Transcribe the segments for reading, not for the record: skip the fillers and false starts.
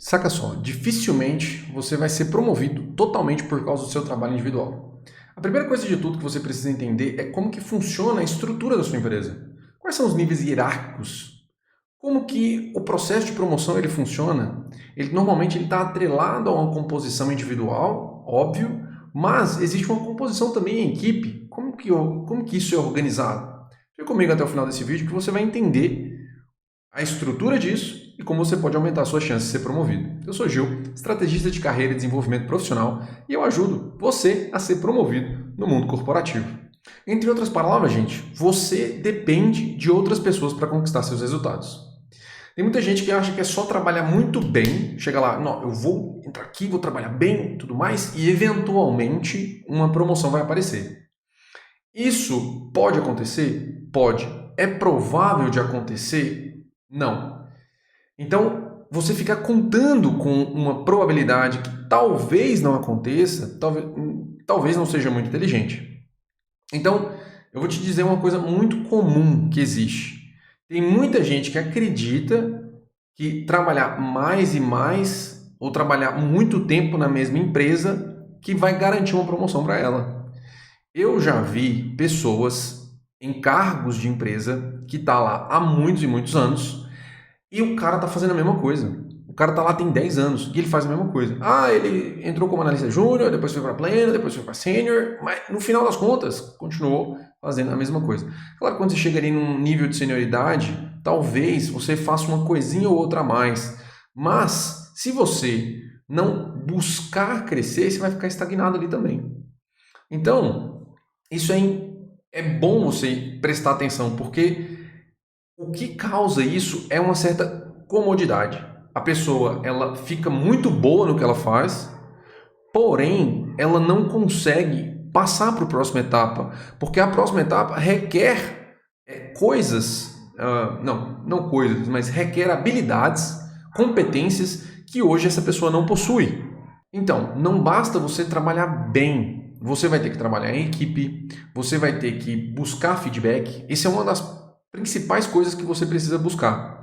Saca só, dificilmente você vai ser promovido totalmente por causa do seu trabalho individual. A primeira coisa de tudo que você precisa entender é como que funciona a estrutura da sua empresa. Quais são os níveis hierárquicos? Como que o processo de promoção ele funciona? Normalmente ele está atrelado a uma composição individual, óbvio, mas existe uma composição também em equipe. Como que isso é organizado? Fica comigo até o final desse vídeo que você vai entender a estrutura disso e como você pode aumentar a sua chance de ser promovido. Eu sou Gil, estrategista de carreira e desenvolvimento profissional, e eu ajudo você a ser promovido no mundo corporativo. Entre outras palavras, gente, você depende de outras pessoas para conquistar seus resultados. Tem muita gente que acha que é só trabalhar muito bem, chega lá, não, eu vou entrar aqui, vou trabalhar bem, tudo mais, e eventualmente uma promoção vai aparecer. Isso pode acontecer? Pode. É provável de acontecer? Não. Então, você ficar contando com uma probabilidade que talvez não aconteça, talvez não seja muito inteligente. Então, eu vou te dizer uma coisa muito comum que existe. Tem muita gente que acredita que trabalhar mais e mais, ou trabalhar muito tempo na mesma empresa, que vai garantir uma promoção para ela. Eu já vi pessoas em cargos de empresa que está lá há muitos e muitos anos, e o cara tá fazendo a mesma coisa. O cara tá lá tem 10 anos e ele faz a mesma coisa. Ah, ele entrou como analista júnior, depois foi para pleno, depois foi para sênior, mas no final das contas continuou fazendo a mesma coisa. Claro, quando você chega ali num nível de senioridade, talvez você faça uma coisinha ou outra a mais. Mas se você não buscar crescer, você vai ficar estagnado ali também. Então, isso é bom você prestar atenção, porque o que causa isso é uma certa comodidade. A pessoa ela fica muito boa no que ela faz, porém ela não consegue passar para a próxima etapa, porque a próxima etapa requer coisas, não coisas, mas requer habilidades, competências que hoje essa pessoa não possui. Então, não basta você trabalhar bem, você vai ter que trabalhar em equipe, você vai ter que buscar feedback. Essa é uma das principais coisas que você precisa buscar.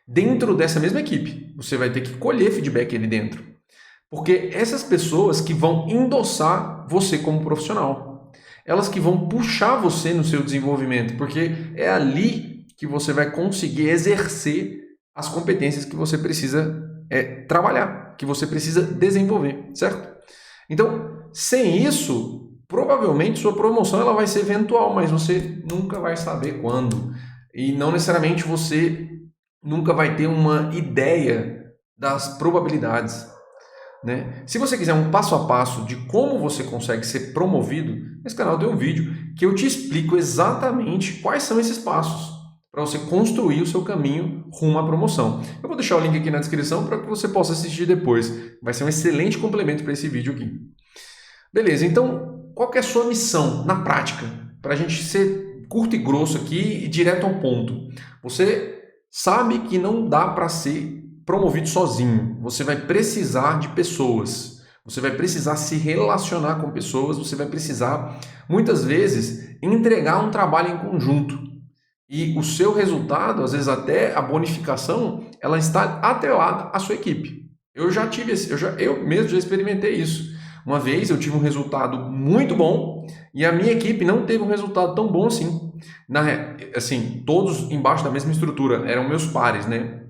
Dentro dessa mesma equipe, você vai ter que colher feedback ali dentro. Porque essas pessoas que vão endossar você como profissional, elas que vão puxar você no seu desenvolvimento, porque é ali que você vai conseguir exercer as competências que você precisa trabalhar, que você precisa desenvolver, certo? Então, sem isso, provavelmente sua promoção ela vai ser eventual, mas você nunca vai saber quando. E não necessariamente você nunca vai ter uma ideia das probabilidades. Né? Se você quiser um passo a passo de como você consegue ser promovido, nesse canal tem um vídeo que eu te explico exatamente quais são esses passos para você construir o seu caminho rumo à promoção. Eu vou deixar o link aqui na descrição para que você possa assistir depois. Vai ser um excelente complemento para esse vídeo aqui. Beleza, então qual que é a sua missão na prática? Para a gente ser curto e grosso aqui e direto ao ponto. Você sabe que não dá para ser promovido sozinho. Você vai precisar de pessoas. Você vai precisar se relacionar com pessoas. Você vai precisar, muitas vezes, entregar um trabalho em conjunto. E o seu resultado, às vezes até a bonificação, ela está atrelada à sua equipe. Eu mesmo já experimentei isso. Uma vez eu tive um resultado muito bom e a minha equipe não teve um resultado tão bom assim. Assim, todos embaixo da mesma estrutura, eram meus pares, né?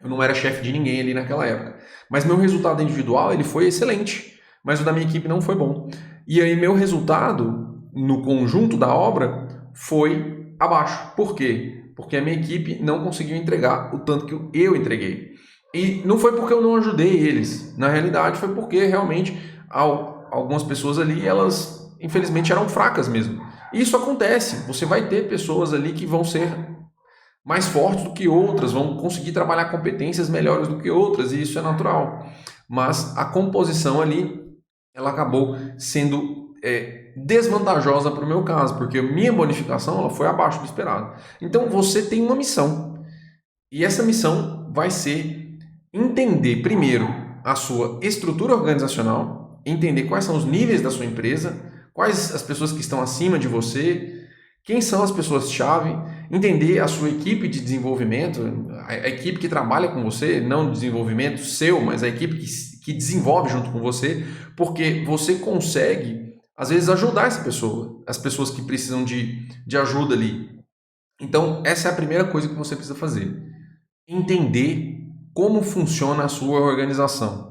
Eu não era chefe de ninguém ali naquela época. Mas meu resultado individual ele foi excelente, mas o da minha equipe não foi bom. E aí meu resultado no conjunto da obra foi abaixo. Por quê? Porque a minha equipe não conseguiu entregar o tanto que eu entreguei. E não foi porque eu não ajudei eles. Na realidade, foi porque realmente algumas pessoas ali, elas infelizmente eram fracas mesmo. E isso acontece. Você vai ter pessoas ali que vão ser mais fortes do que outras, vão conseguir trabalhar competências melhores do que outras, e isso é natural. Mas a composição ali, ela acabou sendo desvantajosa para o meu caso, porque a minha bonificação ela foi abaixo do esperado. Então você tem uma missão, e essa missão vai ser entender primeiro a sua estrutura organizacional, entender quais são os níveis da sua empresa, quais as pessoas que estão acima de você, quem são as pessoas-chave, entender a sua equipe de desenvolvimento, a equipe que trabalha com você, não desenvolvimento seu, mas a equipe que desenvolve junto com você, porque você consegue, às vezes, ajudar essa pessoa, as pessoas que precisam de ajuda ali. Então, essa é a primeira coisa que você precisa fazer. Entender como funciona a sua organização.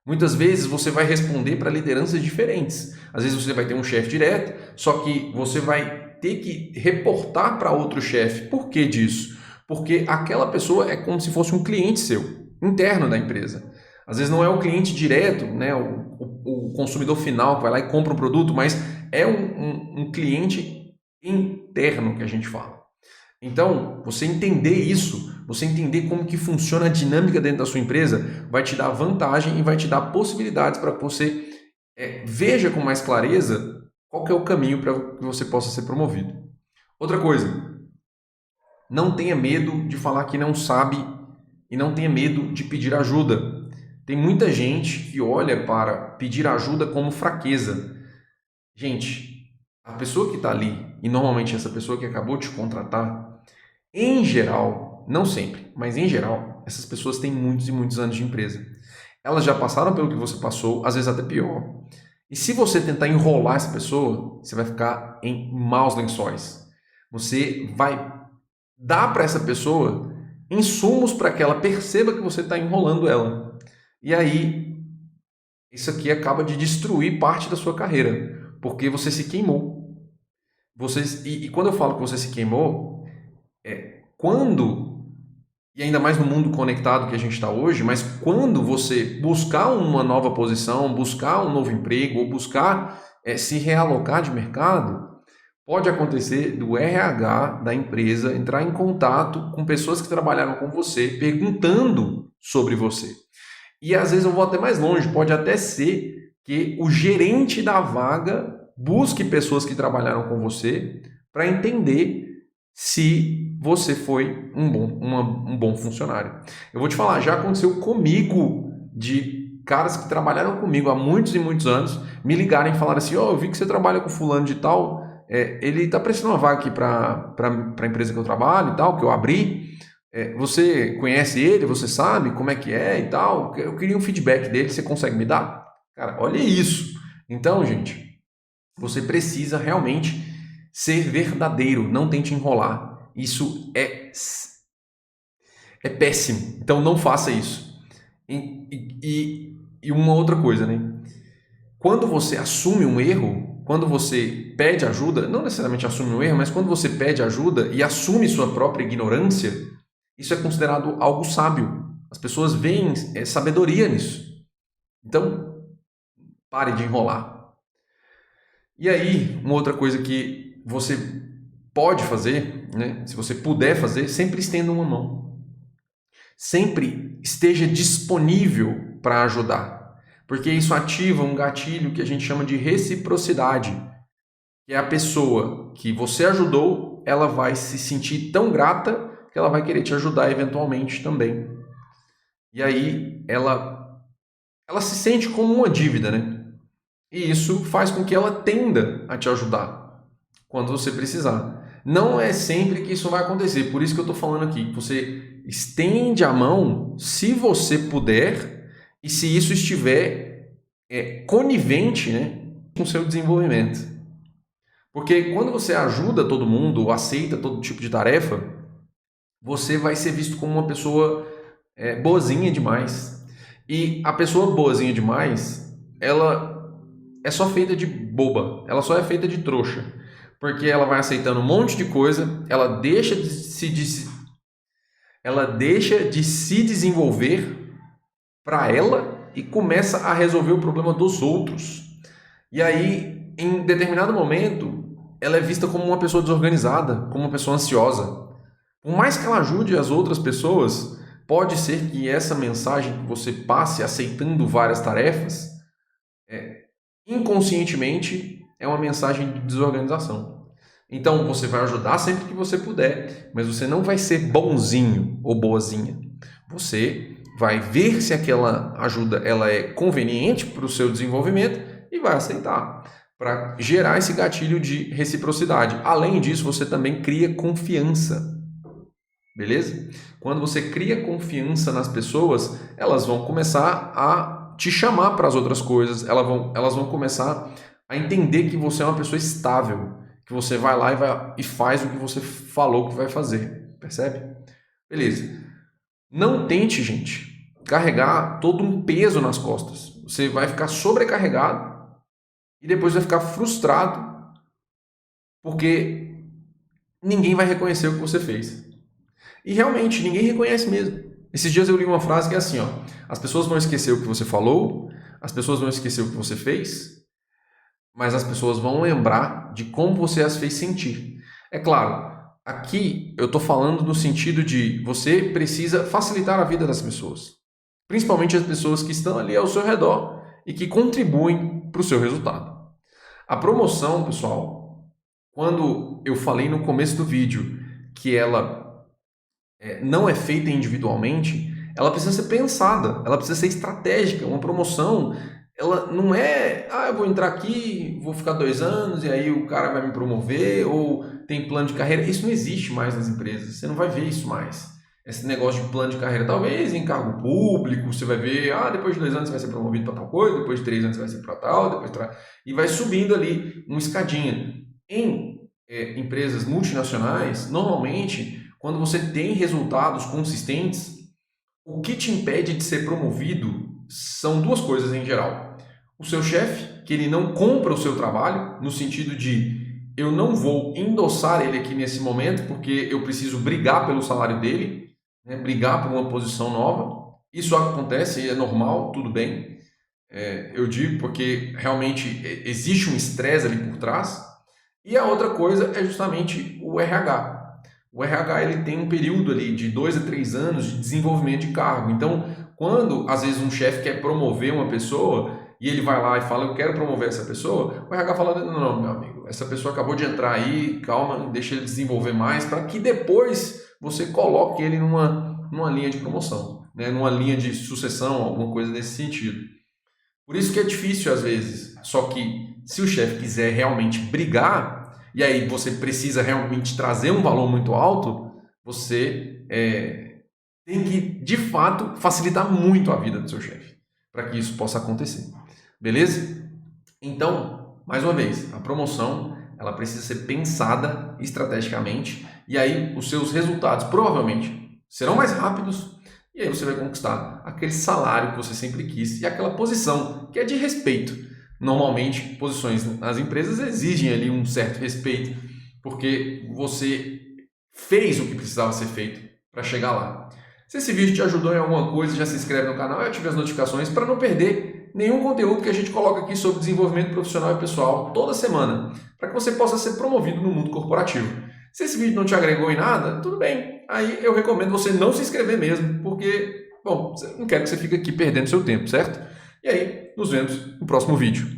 Muitas vezes você vai responder para lideranças diferentes. Às vezes você vai ter um chefe direto, só que você vai ter que reportar para outro chefe. Por que disso? Porque aquela pessoa é como se fosse um cliente seu, interno da empresa. Às vezes não é o cliente direto, né, o consumidor final que vai lá e compra um produto, mas é um cliente interno que a gente fala. Então, você entender isso, você entender como que funciona a dinâmica dentro da sua empresa, vai te dar vantagem e vai te dar possibilidades para que você veja com mais clareza qual que é o caminho para que você possa ser promovido. Outra coisa, não tenha medo de falar que não sabe e não tenha medo de pedir ajuda. Tem muita gente que olha para pedir ajuda como fraqueza. Gente, a pessoa que está ali, e normalmente essa pessoa que acabou de te contratar, em geral, não sempre, mas em geral, essas pessoas têm muitos e muitos anos de empresa. Elas já passaram pelo que você passou, às vezes até pior. E se você tentar enrolar essa pessoa, você vai ficar em maus lençóis. Você vai dar para essa pessoa insumos para que ela perceba que você está enrolando ela. E aí, isso aqui acaba de destruir parte da sua carreira, porque você se queimou. E quando eu falo que você se queimou, e ainda mais no mundo conectado que a gente está hoje, mas quando você buscar uma nova posição, buscar um novo emprego, ou buscar se realocar de mercado, pode acontecer do RH da empresa entrar em contato com pessoas que trabalharam com você, perguntando sobre você. E às vezes eu vou até mais longe, pode até ser que o gerente da vaga busque pessoas que trabalharam com você para entender se você foi um bom funcionário. Eu vou te falar, já aconteceu comigo de caras que trabalharam comigo há muitos e muitos anos me ligarem e falarem assim, eu vi que você trabalha com fulano de tal, ele está prestando uma vaga aqui para a empresa que eu trabalho e tal, que eu abri, você conhece ele, você sabe como é que é e tal, eu queria um feedback dele, você consegue me dar? Cara, olha isso. Então, gente, você precisa realmente ser verdadeiro, não tente enrolar. Isso é péssimo. Então não faça isso. E uma outra coisa, né? Quando você assume um erro, quando você pede ajuda, não necessariamente assume um erro, mas quando você pede ajuda e assume sua própria ignorância, isso é considerado algo sábio. As pessoas veem sabedoria nisso. Então, pare de enrolar. E aí, uma outra coisa que você pode fazer, né? Se você puder fazer, sempre estenda uma mão. Sempre esteja disponível para ajudar. Porque isso ativa um gatilho que a gente chama de reciprocidade. Que é a pessoa que você ajudou, ela vai se sentir tão grata que ela vai querer te ajudar eventualmente também. E aí, ela se sente como uma dívida, né? E isso faz com que ela tenda a te ajudar quando você precisar. Não é sempre que isso vai acontecer, por isso que eu estou falando aqui. Você estende a mão se você puder e se isso estiver conivente, né, com o seu desenvolvimento. Porque quando você ajuda todo mundo, aceita todo tipo de tarefa, você vai ser visto como uma pessoa boazinha demais. E a pessoa boazinha demais, ela é só feita de boba, ela só é feita de trouxa, porque ela vai aceitando um monte de coisa, ela deixa de se desenvolver para ela e começa a resolver o problema dos outros. E aí, em determinado momento, ela é vista como uma pessoa desorganizada, como uma pessoa ansiosa. Por mais que ela ajude as outras pessoas, pode ser que essa mensagem que você passe aceitando várias tarefas inconscientemente é uma mensagem de desorganização. Então você vai ajudar sempre que você puder, mas você não vai ser bonzinho ou boazinha. Você vai ver se aquela ajuda ela é conveniente para o seu desenvolvimento e vai aceitar. para gerar esse gatilho de reciprocidade. Além disso, você também cria confiança. Beleza? Quando você cria confiança nas pessoas, elas vão começar a te chamar para as outras coisas, elas vão começar a entender que você é uma pessoa estável, que você vai lá e faz o que você falou que vai fazer. Percebe? Beleza. Não tente, gente, carregar todo um peso nas costas. Você vai ficar sobrecarregado e depois vai ficar frustrado porque ninguém vai reconhecer o que você fez. E realmente, ninguém reconhece mesmo. Esses dias eu li uma frase que é assim, ó: as pessoas vão esquecer o que você falou, as pessoas vão esquecer o que você fez, mas as pessoas vão lembrar de como você as fez sentir. É claro, aqui eu estou falando no sentido de você precisa facilitar a vida das pessoas. Principalmente as pessoas que estão ali ao seu redor e que contribuem para o seu resultado. A promoção, pessoal, quando eu falei no começo do vídeo que ela não é feita individualmente, ela precisa ser pensada, ela precisa ser estratégica. Uma promoção, ela não é, eu vou entrar aqui, vou ficar 2 anos e aí o cara vai me promover, ou tem plano de carreira. Isso não existe mais nas empresas, você não vai ver isso mais. Esse negócio de plano de carreira, talvez em cargo público, você vai ver, depois de 2 anos você vai ser promovido para tal coisa, depois de 3 anos você vai ser para tal, e vai subindo ali uma escadinha. Em empresas multinacionais, normalmente, quando você tem resultados consistentes, o que te impede de ser promovido são 2 coisas em geral. O seu chefe, que ele não compra o seu trabalho, no sentido de eu não vou endossar ele aqui nesse momento, porque eu preciso brigar pelo salário dele, né, brigar por uma posição nova. Isso acontece, é normal, tudo bem. Eu digo porque realmente existe um estresse ali por trás. E a outra coisa é justamente o RH. O RH ele tem um período ali de 2 a 3 anos de desenvolvimento de cargo. Então, quando às vezes um chefe quer promover uma pessoa e ele vai lá e fala, eu quero promover essa pessoa, o RH fala, não, meu amigo, essa pessoa acabou de entrar aí, calma, deixa ele desenvolver mais, para que depois você coloque ele numa linha de promoção, né? Numa linha de sucessão, alguma coisa nesse sentido. Por isso que é difícil às vezes. Só que se o chefe quiser realmente brigar, e aí você precisa realmente trazer um valor muito alto, você tem que, de fato, facilitar muito a vida do seu chefe, para que isso possa acontecer. Beleza? Então, mais uma vez, a promoção ela precisa ser pensada estrategicamente, e aí os seus resultados provavelmente serão mais rápidos, e aí você vai conquistar aquele salário que você sempre quis e aquela posição que é de respeito. Normalmente, posições nas empresas exigem ali um certo respeito, porque você fez o que precisava ser feito para chegar lá. Se esse vídeo te ajudou em alguma coisa, já se inscreve no canal e ative as notificações para não perder nenhum conteúdo que a gente coloca aqui sobre desenvolvimento profissional e pessoal toda semana, para que você possa ser promovido no mundo corporativo. Se esse vídeo não te agregou em nada, tudo bem. Aí eu recomendo você não se inscrever mesmo, porque, bom, não quero que você fique aqui perdendo seu tempo, certo? E aí, nos vemos no próximo vídeo.